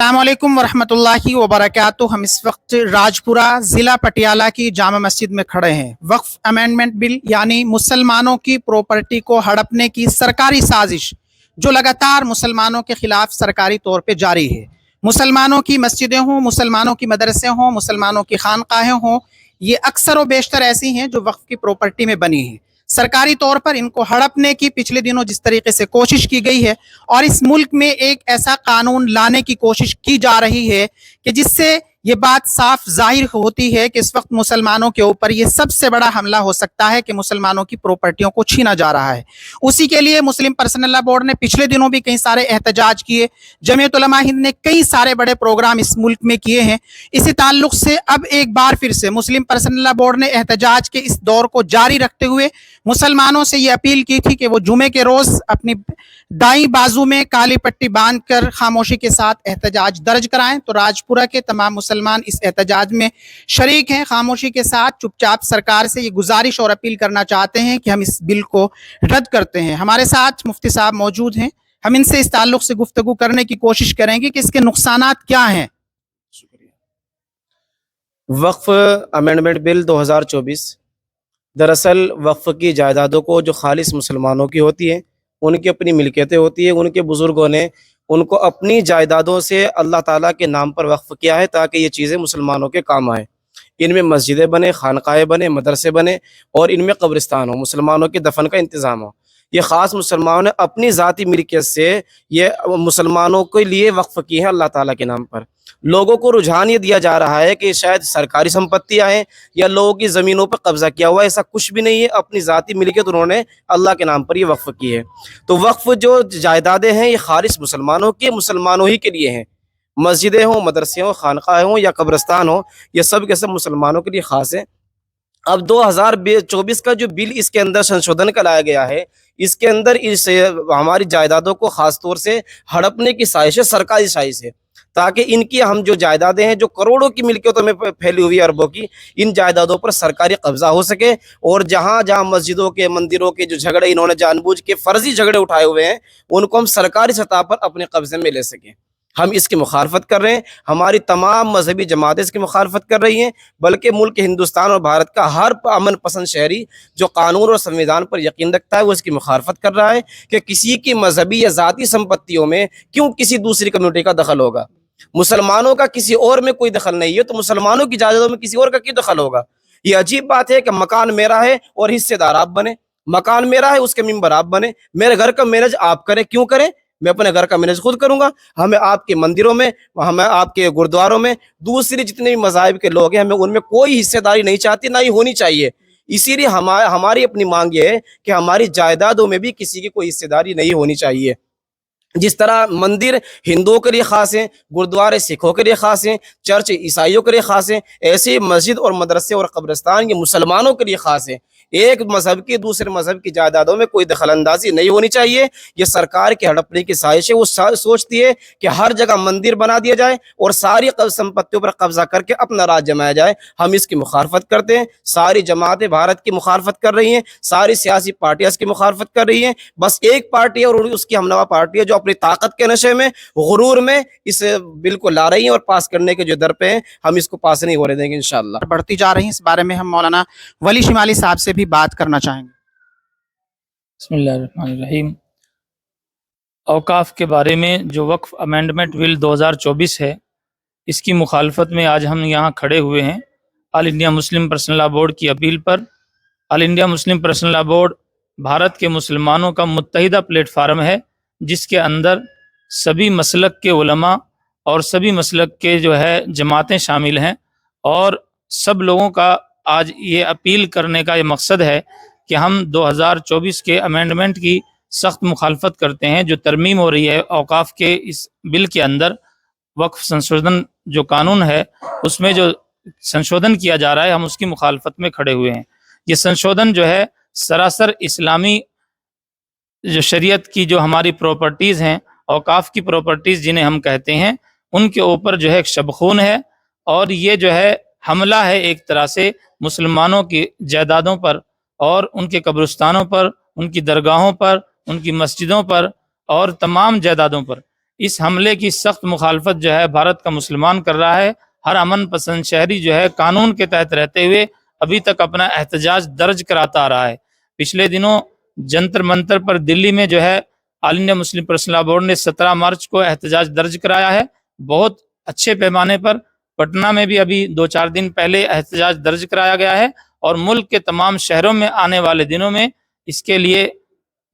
अस्सलाम वालेकुम वरहमतुल्लाहि वबरकातुहू। हम इस वक्त राजपुरा ज़िला पटियाला की जामा मस्जिद में खड़े हैं। वक्फ अमेंडमेंट बिल यानी मुसलमानों की प्रॉपर्टी को हड़पने की सरकारी साजिश जो लगातार मुसलमानों के खिलाफ सरकारी तौर पे जारी है। मुसलमानों की मस्जिदें हों, मुसलमानों की मदरसे हों, मुसलमानों की खानकाहें हों, ये अक्सर व बेशतर ऐसी हैं जो वक्फ की प्रॉपर्टी में बनी हैं। सरकारी तौर पर इनको हड़पने की पिछले दिनों जिस तरीके से कोशिश की गई है और इस मुल्क में एक ऐसा कानून लाने की कोशिश की जा रही है कि जिससे ये बात साफ जाहिर होती है कि इस वक्त मुसलमानों के ऊपर ये सबसे बड़ा हमला हो सकता है कि मुसलमानों की प्रॉपर्टियों को छीना जा रहा है। उसी के लिए मुस्लिम पर्सनल लॉ बोर्ड ने पिछले दिनों भी कई सारे एहतजाज किए। जमीयत उलमा हिंद ने कई सारे बड़े प्रोग्राम इस मुल्क में किए हैं। इसी ताल्लुक से अब एक बार फिर से मुस्लिम पर्सनल लॉ बोर्ड ने एहतजाज के इस दौर को जारी रखते हुए मुसलमानों से ये अपील की थी कि वो जुमे के रोज अपनी दाई बाजू में काली पट्टी बांधकर खामोशी के साथ एहतजाज दर्ज कराएं। तो राजपुरा के तमाम मुसलमान इस एहतजाज में शरीक हैं। खामोशी के साथ चुपचाप सरकार से ये गुजारिश और अपील करना चाहते हैं कि हम इस बिल को रद्द करते हैं। हमारे साथ मुफ्ती साहब मौजूद हैं, हम इनसे इस ताल्लुक से गुफ्तगू करने की कोशिश करेंगे कि इसके नुकसानात क्या हैं। वक्फ अमेंडमेंट बिल 2024 दरअसल वक्फ की जायदादों को जो खालिस मुसलमानों की होती हैं, उनकी अपनी मिल्कियतें होती है, उनके बुज़ुर्गों ने उनको अपनी जायदादों से अल्लाह ताला के नाम पर वक्फ किया है ताकि ये चीज़ें मुसलमानों के काम आए। इनमें मस्जिदें बने, खानकाहें बने, मदरसे बने और इनमें कब्रिस्तान हो, मुसलमानों के दफन का इंतज़ाम हो। ये ख़ास मुसलमानों ने अपनी ज़ाती मिल्कियत से ये मुसलमानों के लिए वक्फ की हैं अल्लाह ताला के नाम पर। लोगों को रुझान ये दिया जा रहा है कि शायद सरकारी संपत्तियां हैं या लोगों की ज़मीनों पर कब्जा किया हुआ है, ऐसा कुछ भी नहीं है। अपनी ज़ाती मिल्कियत उन्होंने अल्लाह के नाम पर ये वक्फ की है। तो वक्फ जो जायदादें हैं ये खालिस मुसलमानों के, मुसलमानों ही के लिए हैं। मस्जिदें हों, मदरसे हों, खानकाहें हों या कब्रस्तान हो, ये सब के सब मुसलमानों के लिए ख़ास है। अब 2024 का जो बिल इसके अंदर संशोधन का लाया गया है, इसके अंदर इस हमारी जायदादों को ख़ास तौर से हड़पने की साजिश है, सरकारी साजिश है, ताकि इनकी हम जो जायदादें हैं जो करोड़ों की मिल्कियतों में फैली हुई है, अरबों की, इन जायदादों पर सरकारी कब्जा हो सके और जहाँ जहाँ मस्जिदों के, मंदिरों के जो झगड़े इन्होंने जानबूझ के फर्जी झगड़े उठाए हुए हैं, उनको हम सरकारी सतह पर अपने कब्जे में ले सकें। हम इसकी मुखालफत कर रहे हैं, हमारी तमाम मजहबी जमातें इसकी मुखालफत कर रही हैं, बल्कि मुल्क हिंदुस्तान और भारत का हर अमन पसंद शहरी जो कानून और संविधान पर यकीन रखता है वो इसकी मुखालफत कर रहा है कि किसी की मजहबी या ज़ाती संपत्तियों में क्यों किसी दूसरी कम्युनिटी का दखल होगा। मुसलमानों का किसी और में कोई दखल नहीं है, तो मुसलमानों की जायदादों में किसी और का क्यों दखल होगा। ये अजीब बात है कि मकान मेरा है और हिस्सेदार आप बने, मकान मेरा है उसके मेंबर आप बने, मेरे घर का मैनेज आप करें, क्यों करें? मैं अपने घर का मैनेज खुद करूंगा। हमें आपके मंदिरों में, हमें आपके गुरुद्वारों में, दूसरे जितने भी मज़ाहिब के लोग हैं, हमें उनमें कोई हिस्सेदारी नहीं चाहती, ना ही होनी चाहिए। इसीलिए हमारी अपनी मांग ये है कि हमारी जायदादों में भी किसी की कोई हिस्सेदारी नहीं होनी चाहिए। जिस तरह मंदिर हिंदुओं के लिए खास हैं, गुरुद्वारे सिखों के लिए खास हैं, चर्च ईसाइयों के लिए खास हैं, ऐसे मस्जिद और मदरसे और कब्रिस्तान ये मुसलमानों के लिए खास हैं। एक मजहब की दूसरे मजहब की जायदादों में कोई दखल अंदाजी नहीं होनी चाहिए। ये सरकार की हड़पने की साजिश है। वो सोचती है कि हर जगह मंदिर बना दिया जाए और सारी संपत्तियों पर कब्जा करके अपना राज जमाया जाए। हम इसकी मुखालफत करते हैं। सारी जमातें भारत की मुखालफत कर रही हैं, सारी सियासी पार्टियां इसकी मुखालफत कर रही हैं। बस एक पार्टी है और उसकी हमनवा पार्टी है जो अपनी ताकत के नशे में, गुरूर में इस बिल को ला रही हैं और पास करने के जो दर पे हैं, हम इसको पास नहीं होने देंगे इंशाअल्लाह। बढ़ती जा रही है, इस बारे में हम मौलाना वली शिमाली साहब से भी बात करना चाहेंगे। बिस्मिल्लाहिर्रहमानिर्रहीम। औकाफ के बारे में जो वक्फ अमेंडमेंट बिल 2024 है, इसकी मुखालफत में आज हम यहाँ खड़े हुए हैं। All India Muslim personal law board की अपील पर। All India Muslim personal law board Bharat के मुसलमानों का मुत्तहिदा प्लेटफार्म है, जिसके अंदर सभी मसलक के उलमा और सभी मसलक के जो है जमातें शामिल हैं। और सब लोगों का आज ये अपील करने का ये मकसद है कि हम 2024 के अमेंडमेंट की सख्त मुखालफत करते हैं। जो तरमीम हो रही है औकाफ के इस बिल के अंदर, वक्फ संशोधन जो कानून है उसमें जो संशोधन किया जा रहा है, हम उसकी मुखालफत में खड़े हुए हैं। ये संशोधन जो है सरासर इस्लामी जो शरीयत की जो हमारी प्रॉपर्टीज़ हैं, औकाफ की प्रॉपर्टीज़ जिन्हें हम कहते हैं, उनके ऊपर जो है एक शबखून है। और ये जो है हमला है एक तरह से मुसलमानों की जायदादों पर और उनके कब्रिस्तानों पर, उनकी दरगाहों पर, उनकी मस्जिदों पर और तमाम जायदादों पर। इस हमले की सख्त मुखालफत जो है भारत का मुसलमान कर रहा है। हर अमन पसंद शहरी जो है कानून के तहत रहते हुए अभी तक अपना एहतजाज दर्ज कराता आ रहा है। पिछले दिनों जंतर मंतर पर दिल्ली में जो है all India Muslim personal law board ने 17 मार्च को एहतजाज दर्ज कराया है, बहुत अच्छे पैमाने पर। पटना में भी अभी 2-4 दिन पहले एहतजाज दर्ज कराया गया है और मुल्क के तमाम शहरों में आने वाले दिनों में इसके लिए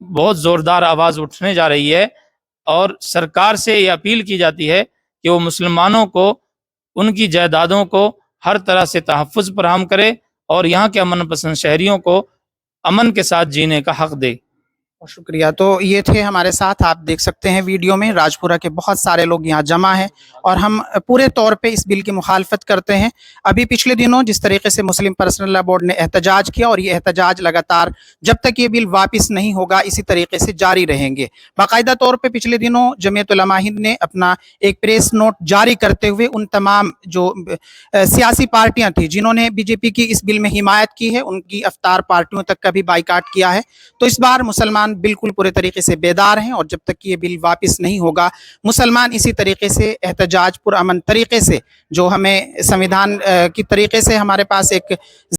बहुत ज़ोरदार आवाज़ उठने जा रही है और सरकार से ये अपील की जाती है कि वो मुसलमानों को उनकी जायदादों को हर तरह से तहफ़्फ़ुज़ फराहम करे और यहाँ के अमन पसंद शहरियों को अमन के साथ जीने का हक़ दे। बहुत शुक्रिया। तो ये थे हमारे साथ, आप देख सकते हैं वीडियो में राजपुरा के बहुत सारे लोग यहाँ जमा हैं और हम पूरे तौर पे इस बिल की मुखालफत करते हैं। अभी पिछले दिनों जिस तरीके से मुस्लिम पर्सनल लॉ बोर्ड ने एहतजाज किया और ये एहतजाज लगातार जब तक ये बिल वापस नहीं होगा इसी तरीके से जारी रहेंगे। बाकायदा तौर पे पिछले दिनों जमीयत उलमा हिंद ने अपना एक प्रेस नोट जारी करते हुए उन तमाम जो सियासी पार्टियां थी जिन्होंने बीजेपी की इस बिल में हिमायत की है उनकी अफ्तार पार्टियों तक का भी बाइकाट किया है। तो इस बार मुसलमान बिल्कुल पूरे तरीके से बेदार हैं और जब तक ये बिल वापस नहीं होगा मुसलमान इसी तरीके से एहतजाज पुरअमन तरीके से, जो हमें संविधान की तरीके से हमारे पास एक